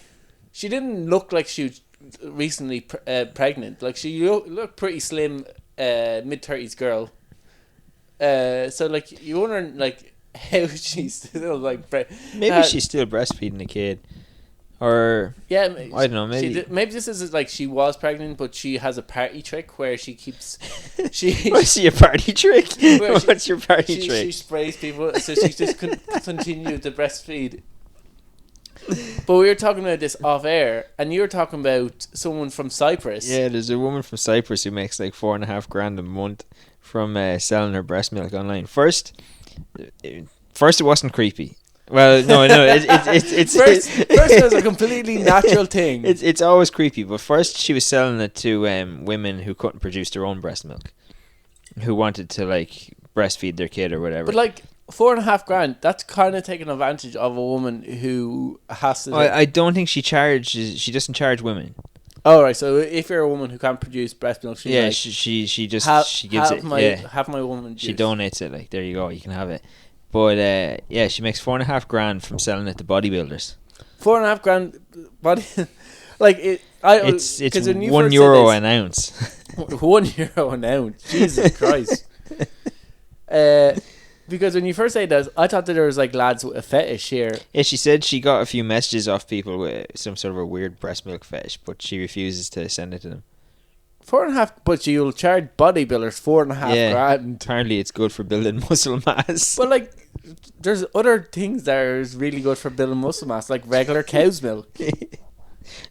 she didn't look like she was recently pregnant. Like, she looked pretty slim. Mid-30s girl. So like, you wonder like how she's still like maybe she's still breastfeeding a kid, or yeah, I don't know. Maybe this is like she was pregnant, but she has a party trick where she keeps What's your party trick? What's your party trick? She sprays people, so she just continue to breastfeed. But we were talking about this off air, and you were talking about someone from Cyprus. Yeah, there's a woman from Cyprus who makes like $4,500 a month from selling her breast milk online. First, it wasn't creepy. Well, no, it's first it was a completely natural thing. It's always creepy, but first she was selling it to women who couldn't produce their own breast milk, who wanted to like breastfeed their kid or whatever. But like, $4,500, that's kind of taking advantage of a woman who has to. I don't think she doesn't charge women. Oh, right. So if you're a woman who can't produce breast milk, she's like, she gives it. Have my woman juice. She donates it. Like, there you go, you can have it. But she makes $4,500 from selling it to bodybuilders. $4,500 body, like it. It's €1 an ounce. €1 an ounce. Jesus Christ. Because when you first said that, I thought that there was like lads with a fetish here. Yeah, she said she got a few messages off people with some sort of a weird breast milk fetish, but she refuses to send it to them. $4,500, but you'll charge bodybuilders $4,500. Apparently, it's good for building muscle mass. But like, there's other things that are really good for building muscle mass, like regular cow's milk.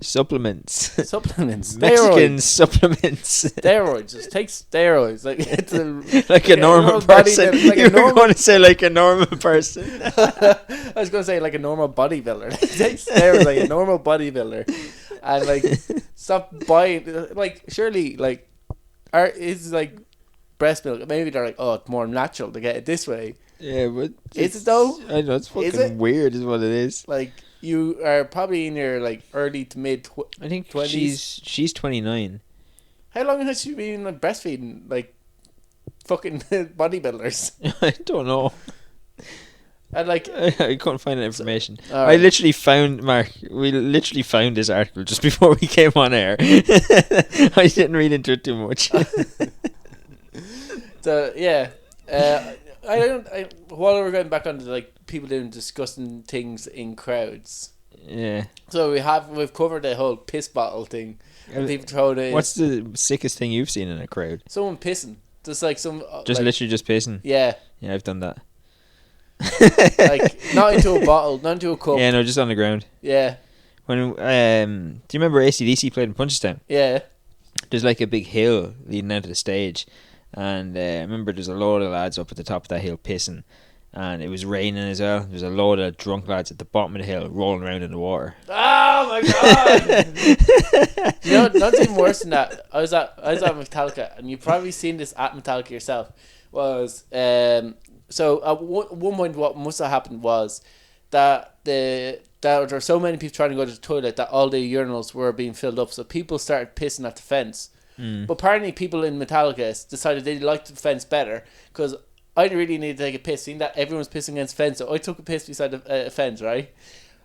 Supplements. Mexican supplements. Steroids. Just take steroids. Like, it's like a normal person. You were going to say like a normal person. I was going to say like a normal bodybuilder. Take steroids like a normal bodybuilder. And like, stop buying. Like, surely, like, is like breast milk. Maybe they're like, oh, it's more natural to get it this way. Yeah, but is it though? I know, it's fucking weird, is what it is. Like, you are probably in your like early to mid. I think 20s. She's 29. How long has she been like breastfeeding? Like, fucking bodybuilders. I don't know. And like, I couldn't find that information. all right. I literally found we literally found this article just before we came on air. I didn't read into it too much. So yeah, while we're going back onto like people doing disgusting things in crowds. Yeah. So we've covered the whole piss bottle thing. And people throw it in. What's the sickest thing you've seen in a crowd? Someone pissing. Just like some. Just like, literally just pissing. Yeah. Yeah, I've done that. Like not into a bottle, not into a cup. Yeah, no, just on the ground. Yeah. When do you remember AC/DC played in Punchestown? Yeah. There's like a big hill leading out to the stage, and I remember there's a load of lads up at the top of that hill pissing, and it was raining as well. There's a load of drunk lads at the bottom of the hill rolling around in the water. Oh my god! You know, nothing even worse than that. I was at Metallica, and you've probably seen this at Metallica yourself. Was so at one point, what must have happened was that there were so many people trying to go to the toilet that all the urinals were being filled up. So people started pissing at the fence. But apparently, people in Metallica decided they liked the fence better because I didn't really need to take a piss. Seeing that everyone's pissing against the fence, so I took a piss beside the fence, right?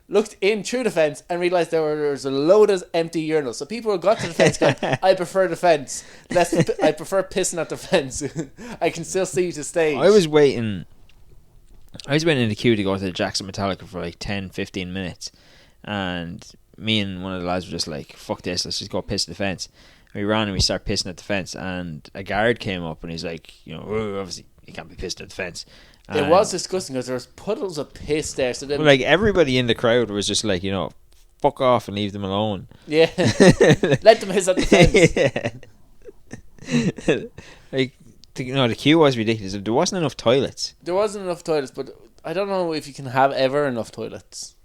Looked in through the fence and realised there was a load of empty urinals. So people got to the fence going, I prefer the fence. I prefer pissing at the fence. I can still see the stage. I was waiting in the queue to go to the Jackson Metallica for like 10-15 minutes, and me and one of the lads were just like, fuck this, let's just go piss at the fence. And we ran and we started pissing at the fence, and a guard came up and he's like, you know, obviously you can't be pissing at the fence. It was disgusting because there was puddles of piss there. So then, like everybody in the crowd was just like, you know, fuck off and leave them alone. Yeah. Let them piss at the fence. Yeah. Like, the queue was ridiculous. There wasn't enough toilets. There wasn't enough toilets, but I don't know if you can have ever enough toilets.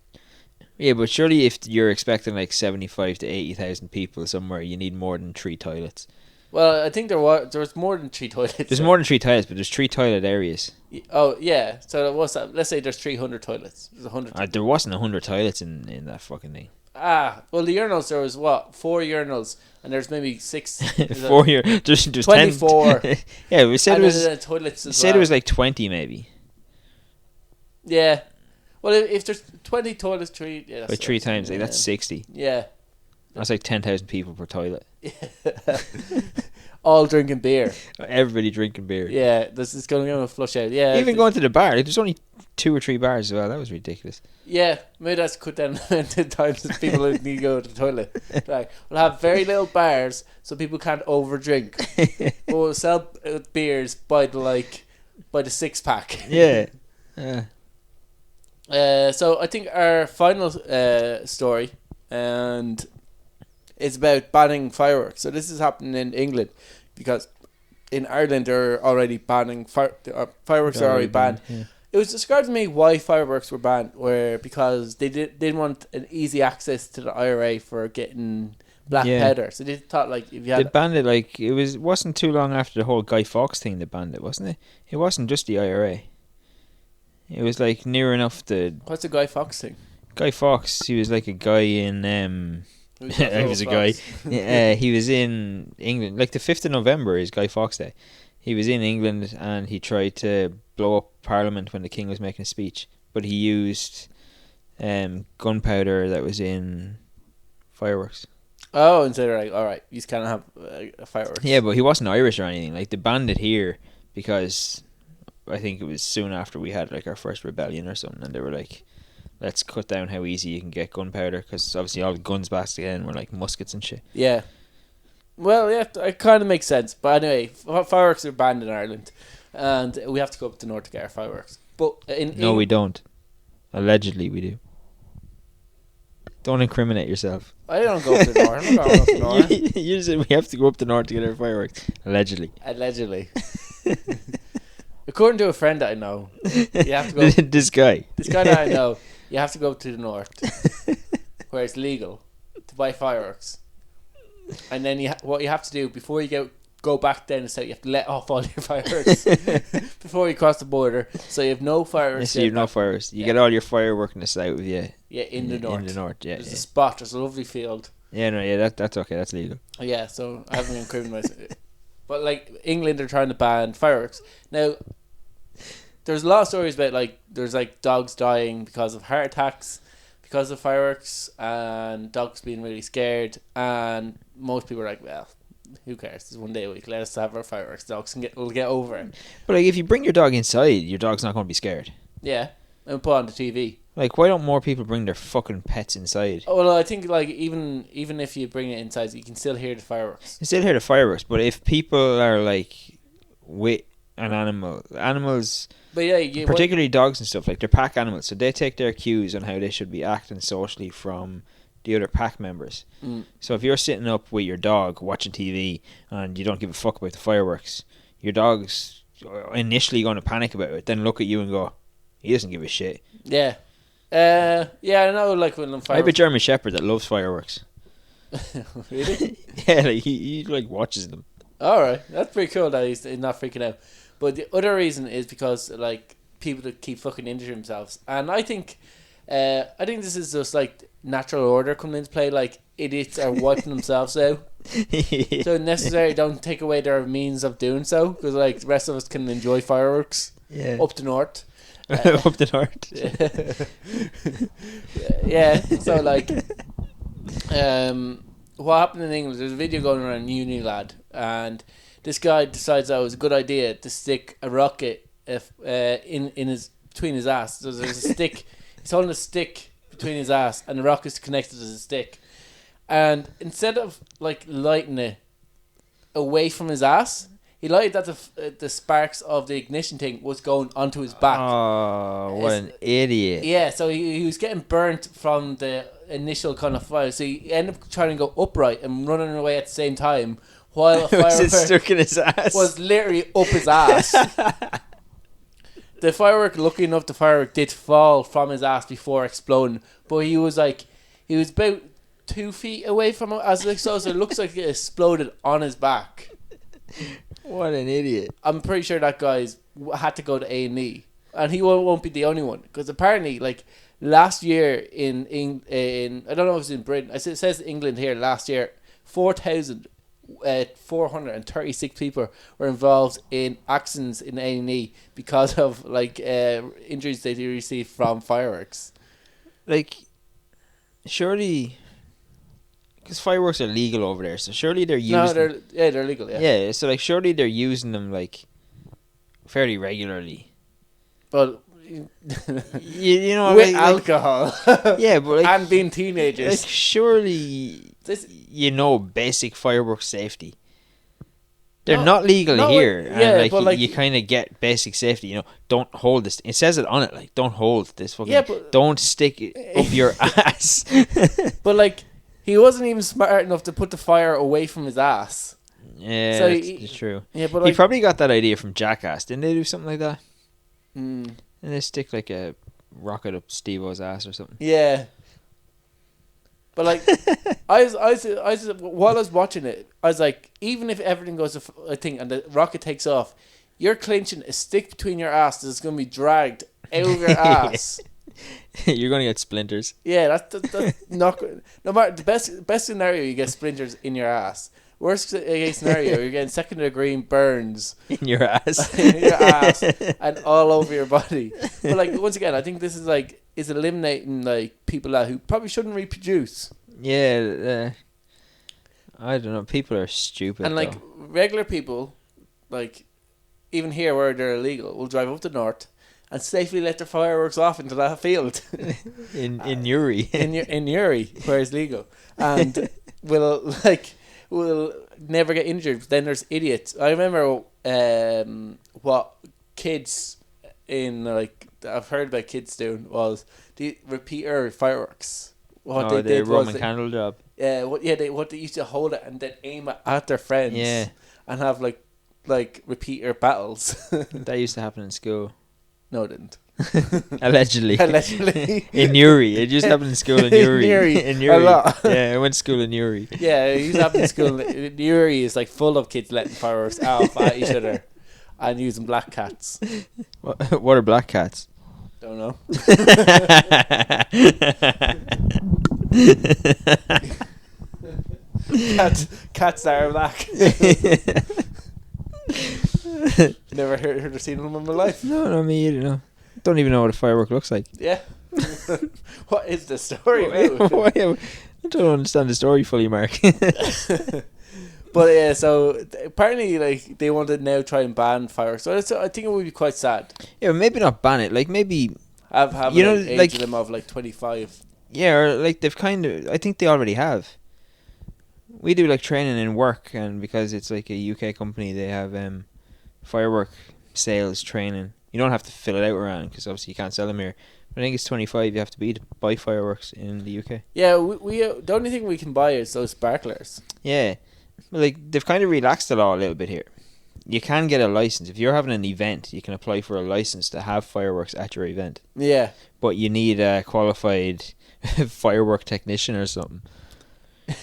Yeah, but surely if you're expecting like 75 to 80,000 people somewhere, you need more than 3 toilets. Well, I think there was more than 3 toilets. There's more than 3 toilets, but there's 3 toilet areas. Oh, yeah. So what's that? Let's say there's 300 toilets. There's 100. There wasn't 100 toilets in that fucking thing. Well, the urinals, there was 4 urinals, and there's maybe 6. 4 here. There's 24. 10. Yeah, we said and it was. Toilets as said well. It was like 20 maybe. Yeah. Well, if there's 20 toilets, 3. Yeah, that's by 3 times, like that's 60. Yeah. That's like 10,000 people per toilet. All drinking beer. Everybody drinking beer. Yeah, this is going to flush out. Yeah. Even going to the bar, like, there's only 2 or 3 bars as well. That was ridiculous. Yeah, maybe that's cut down the times that people need to go to the toilet. Like, we'll have very little bars so people can't overdrink. But we'll sell beers by the 6-pack. Yeah. So I think our final story, and it's about banning fireworks. So this is happening in England because in Ireland they're already banning fireworks are already banned. Yeah. It was described to me why fireworks were banned, because they didn't want an easy access to the IRA for getting black powder. So they thought if you had... They banned it wasn't too long after the whole Guy Fawkes thing they banned it, wasn't it? It wasn't just the IRA. It was near enough the... What's the Guy Fawkes thing? Guy Fawkes, he was like a guy in... he was a guy. He was in England. Like the 5th of November is Guy Fawkes Day. He was in England and he tried to blow up Parliament when the King was making a speech. But he used gunpowder that was in fireworks. Oh, and so they're like, alright, you can't have fireworks. Yeah, but he wasn't Irish or anything. Like, they banned it here because I think it was soon after we had our first rebellion or something, and they were like, let's cut down how easy you can get gunpowder, because obviously all the guns back then were muskets and shit. Yeah. Well, yeah, it kind of makes sense. But anyway, fireworks are banned in Ireland, and we have to go up to north to get our fireworks. But no, we don't. Allegedly, we do. Don't incriminate yourself. I don't go up to the north. I'm not going up to the north. You said we have to go up to north to get our fireworks. Allegedly. According to a friend that I know, you have to go. This guy that I know, you have to go to the north, where it's legal to buy fireworks, and then what you have to do before you go back down the south, you have to let off all your fireworks before you cross the border. So you have no fireworks. So you have no fireworks. You get all your firework in the south, yeah. Yeah, in the north. In the north, yeah. There's a spot. There's a lovely field. Yeah, no, yeah, that's okay. That's legal. Yeah, so I haven't incriminated myself. But England are trying to ban fireworks now. there's a lot of stories about like there's like dogs dying because of heart attacks, because of fireworks, and dogs being really scared. And most people are like, well, who cares? It's one day a week. Let us have our fireworks. Dogs will get over it. But like, if you bring your dog inside, your dog's not going to be scared. Yeah, and put on the TV. Like, why don't more people bring their fucking pets inside? Oh, well, I think like even if you bring it inside, you can still hear the fireworks. You still hear the fireworks, but if people are like with an animals, but yeah, particularly dogs and stuff, like they're pack animals, so they take their cues on how they should be acting socially from the other pack members. So if you're sitting up with your dog watching TV and you don't give a fuck about the fireworks, your dog's initially going to panic about it, then look at you and go, he doesn't give a shit. Yeah. I know, like when I have a German Shepherd that loves fireworks. Really? Yeah, like he like watches them. Alright, that's pretty cool that he's not freaking out. But the other reason is because like people that keep fucking injuring themselves, and I think this is just like natural order coming into play. Like idiots are wiping themselves out, so necessarily don't take away their means of doing so, because like the rest of us can enjoy fireworks up the north. Up the north. Yeah, so like what happened in England, there's a video going around, uni lad, and this guy decides that it was a good idea to stick a rocket in his between his ass. So there's a stick, he's holding a stick between his ass, and the rocket's connected to the stick, and instead of like lighting it away from his ass, he lighted that the sparks of the ignition thing was going onto his back. Oh, what an idiot. Yeah, so he was getting burnt from the initial kind of fire. So he ended up trying to go upright and running away at the same time while a Was it firework stuck in his ass? was literally up his ass. The firework did fall from his ass before exploding. But he was about 2 feet away from it, so it looks like it exploded on his back. What an idiot. I'm pretty sure that guy's had to go to A&E, and he won't be the only one, because apparently like last year in I don't know if it's in Britain, it says England here, last year 4,436 people were involved in accidents in A&E because of like injuries they received from fireworks. Like, surely, because fireworks are legal over there, so surely they're using. They're legal. Yeah, so like surely they're using them like fairly regularly. But you know, with like, alcohol. Yeah, but like, and being teenagers. like surely basic fireworks safety. They're not legal here, and like you kind of get basic safety. You know, don't hold this. It says it on it, like don't hold this fucking. Yeah, but don't stick it up your ass. But like, he wasn't even smart enough to put the fire away from his ass. Yeah, so it's true. Yeah, but he probably got that idea from Jackass. Didn't they do something like that? And they stick like a rocket up Steve-O's ass or something. Yeah. But like, I was while I was watching it, I was like, even if everything goes a thing and the rocket takes off, you're clinching a stick between your ass that's going to be dragged out of your ass. You're going to get splinters. Yeah, that's not good. No matter the best scenario, you get splinters in your ass. Worst case scenario, you're getting second-degree burns in your ass, and all over your body. But like, once again, I think this is eliminating like people who probably shouldn't reproduce. Yeah, I don't know. People are stupid, and like regular people, like even here where they're illegal, will drive up the north and safely let their fireworks off into that field in Newry, in Newry, where it's legal, and will never get injured. But then there's idiots. I remember what kids in like I've heard about kids doing was the repeater fireworks. What they did Roman was candle job. What they used to hold it and then aim it at their friends. Yeah, and have like repeater battles. That used to happen in school. No, it didn't. Allegedly. In Newry. It just happened in school in Newry. In Newry. A lot. Yeah, I went to school in Newry. Yeah, it used to happen in school. Newry is like full of kids letting fireworks off at each other and using black cats. What are black cats? Don't know. Cats that are black. Never heard or seen them in my life. No, me either. No, don't even know what a firework looks like. Yeah. What is the story? I don't understand the story fully, Mark. But yeah, so apparently, like they want to now try and ban fireworks. So I think it would be quite sad. Yeah, maybe not ban it. Like maybe Have you know, like, age like of them of like 25. yeah, or like they've kind of. I think they already have. We do like training in work, and because it's like a UK company, they have firework sales training. You don't have to fill it out around because obviously you can't sell them here. But I think it's 25. You have to be to buy fireworks in the UK. Yeah, we the only thing we can buy is those sparklers. Yeah, like they've kind of relaxed the law a little bit here. You can get a license if you're having an event. You can apply for a license to have fireworks at your event. Yeah, but you need a qualified firework technician or something.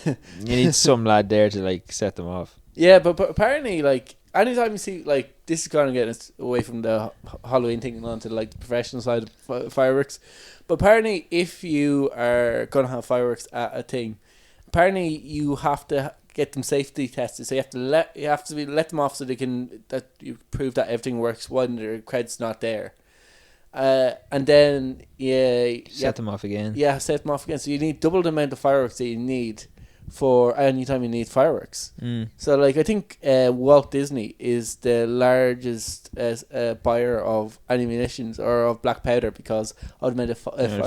You need some lad there to like set them off. yeah, but apparently, like anytime you see like this is kind of getting us away from the Halloween thing and onto like the professional side of fireworks. But apparently, if you are gonna have fireworks at a thing, apparently you have to get them safety tested. So you have to let them off so they can that you prove that everything works when the crowd's not there. And then Set them off again. Yeah, set them off again. So you need double the amount of fireworks that you need for any time you need fireworks. So like I think Walt Disney is the largest buyer of ammunitions or of black powder because of the amount of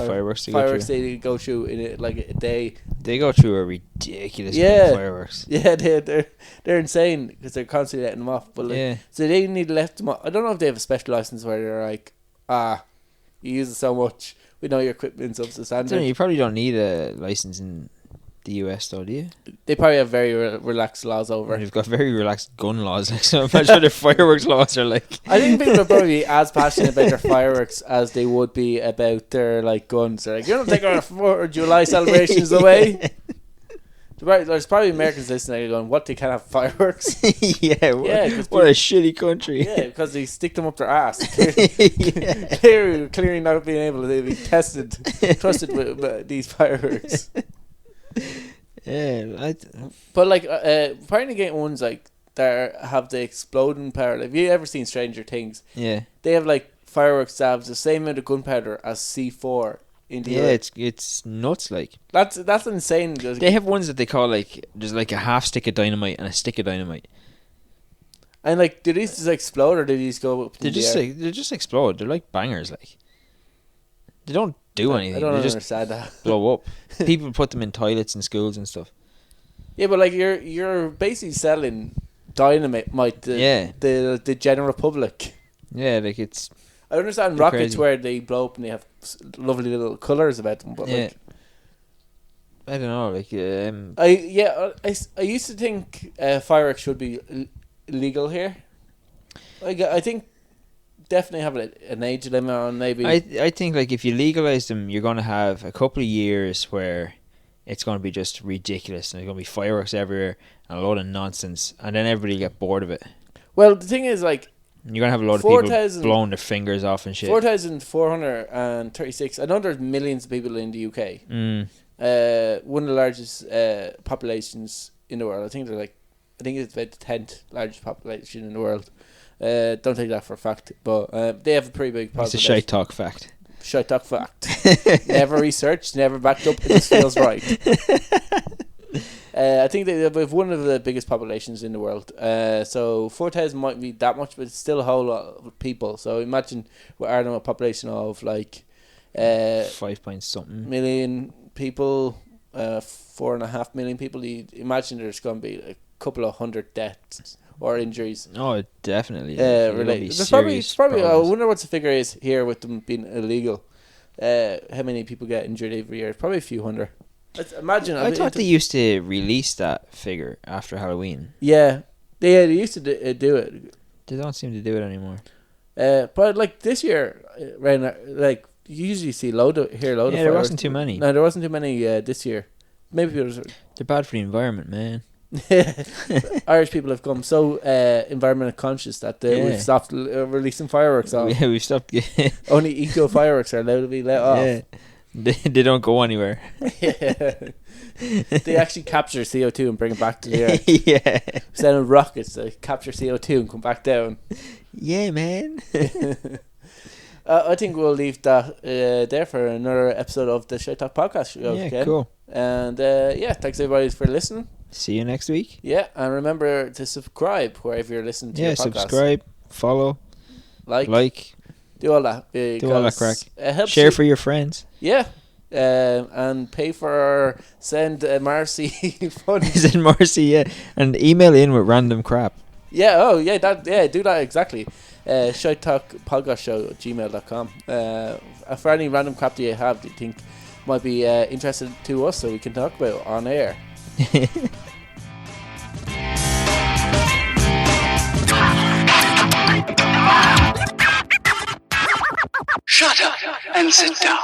fireworks they go through in it like a day. They go through a ridiculous amount of fireworks. Yeah, they're insane because they're constantly letting them off. But like, so they need to let them off. I don't know if they have a special license where they're like, you use it so much. We know your equipment's up to standard. You probably don't need a license in the US though, do you? They probably have very relaxed laws over. They've got very relaxed gun laws. Like, so imagine what their fireworks laws are like. I think people are probably as passionate about their fireworks as they would be about their like guns. They're like, you don't take our 4th of July celebrations away. There's probably Americans listening going, what, they can't have fireworks? What a shitty country. Yeah, because they stick them up their ass. Clearly not being able to be trusted with these fireworks. Yeah, but like apparently getting ones like that have the exploding power. Like, have you ever seen Stranger Things? Yeah, they have like fireworks that have the same amount of gunpowder as C4 in the it's nuts. Like that's insane. They have ones that they call like there's like a half stick of dynamite and a stick of dynamite. And like, do these just explode or do these go up? They just explode. They're like bangers. Like they don't do anything. I don't they understand that. Blow up. People put them in toilets in schools and stuff. Yeah, but like you're basically selling dynamite, the general public. Yeah, like it's. I understand rockets crazy. where they blow up and they have lovely little colours about them, but like, I don't know. Like I used to think fireworks should be illegal here. Like I think definitely have an age limit on maybe. I think like if you legalize them, you're going to have a couple of years where it's going to be just ridiculous and there's going to be fireworks everywhere and a load of nonsense, and then everybody will get bored of it. Well, the thing is, like, you're going to have a lot of people blowing their fingers off and shit. 4,436. I know there's millions of people in the UK. One of the largest populations in the world. I think it's about the 10th largest population in the world. Don't take that for a fact, but they have a pretty big population. It's a shite talk fact. Shite talk fact. Never researched, never backed up. It just feels right. I think they have one of the biggest populations in the world. So 4,000 might be that much, but it's still a whole lot of people. So imagine we're a population of like 5 point something million people, 4.5 million people. You imagine there's going to be a couple of hundred deaths or injuries. Oh, definitely. Related. There's probably. I wonder what the figure is here with them being illegal. How many people get injured every year? Probably a few hundred. Imagine. I thought they used to release that figure after Halloween. Yeah, they used to do it. They don't seem to do it anymore. But like this year, like you usually see a load of fireworks. There wasn't too many. No, there wasn't too many this year. Maybe they're bad for the environment, man. Irish people have become so environmental conscious that we've stopped releasing fireworks off. Yeah, we've stopped. Only eco fireworks are allowed to be let off. They don't go anywhere. They actually capture CO2 and bring it back to the earth. Yeah. Instead of rockets, they capture CO2 and come back down. Yeah, man. I think we'll leave that there for another episode of the Shite Talk podcast show. Yeah, again. cool. And thanks everybody for listening. See you next week. Yeah, and remember to subscribe wherever you're listening to your podcast. Subscribe, follow, like. Do all that. Do all that crack. It helps Share you. for your friends. Yeah. And pay for send Marcy funds. Send Marcy, yeah. And email in with random crap. Yeah, do that exactly. Shite Talk podcast show at gmail.com. For any random crap that you have that you think might be interested to us, so we can talk about on air. Shut up and sit down.